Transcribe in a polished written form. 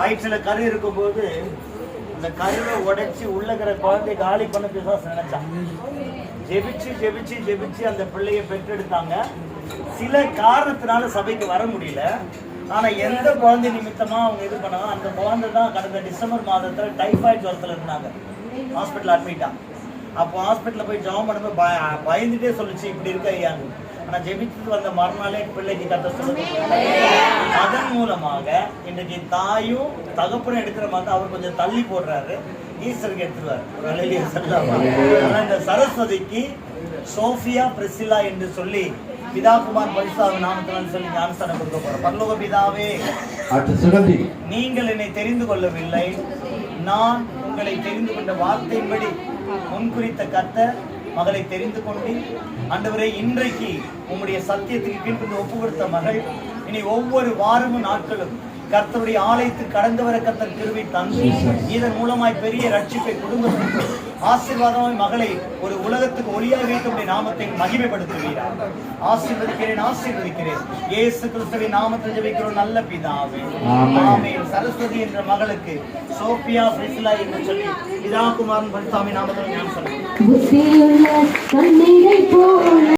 வயிற்றுல கரு இருக்கும் போது அந்த கருவை உடைச்சு உள்ளகிற குழந்தை காலி பண்ண பிசாசு நினைச்சான். ஜெபிச்சு ஜெபிச்சு ஜெபிச்சு அந்த பிள்ளைய பெற்றெடுத்தாங்க. சில காரணத்தினால சபைக்கு வர முடியல. ஆனா எந்த குழந்தை நிமித்தமா அவங்க இது பண்ணாங்க, அந்த குழந்தை தான் கடந்த டிசம்பர் மாதத்துல டைஃபாய்டு ஜுரத்துல இருந்தாங்க, ஹாஸ்பிட்டல் அட்மிட்டா. அப்போ ஹாஸ்பிட்டல்ல போய் ஜாம் பண்ணும்போது பயந்துட்டே சொல்லிச்சு இப்படி இருக்க ஐயாங்க. ஆனா ஜெபிச்சுட்டு வந்த மறுநாளே பிள்ளைக்கு கத்த சொல்லுது. அதன் மூலமாக இன்றைக்கு தாயும் தகப்பனும் எடுக்கிற மாதிரி அவர் கொஞ்சம் தள்ளி போடுறாரு, ஈஸ்வருக்கு எடுத்துருவாரு. இந்த சரஸ்வதிக்கு சோஃபியா பிரிசிலா என்று சொல்லி பிதாகுமார் பரிசுத்த நாமத்தினால் சொல்லி ஞானஸ்தானம் கொடுக்க போறோம். பரலோக பிதாவே, நீங்கள் என்னை தெரிந்து கொள்ளவில்லை, நான் உங்களை தெரிந்து கொண்ட வார்த்தையின்படி முன்குறித்த கர்த்தர் மகளை தெரிந்து கொண்டு ஆண்டவரே, இன்றைக்கு உம்முடைய சத்தியத்துக்கு கீழ்ப்பட்டு ஒப்பு கொடுத்த மகள் இனி ஒவ்வொரு வாரமும் நாட்களும் கர்த்தருடைய ஆலயத்துக்கு கடந்து வர கர்த்தர் கிருபை தந்து இதன் மூலமாய் பெரிய ரட்சிப்பை குடும்பத்திற்கு ஆசீர்வாதமாய் மகளை ஒரு உலகத்துக்கு ஒளியாக வைத்த நாமத்தை மகிமைப்படுத்துவீரார். ஆசீர்வதிக்கிறேன் ஆசீர்வதிக்கிறேன். இயேசு கிறிஸ்துவின் நாமத்தில் ஜெபிக்கிறோம் நல்ல பிதாவே, ஆமென். சரஸ்வதி என்ற மகளுக்கு சோபியா பிரிசிலா என்று சொல்லி பிதாகுமாரன் பரிசுத்த நாமத்தில் ஞானம் சொல்லுங்கள்.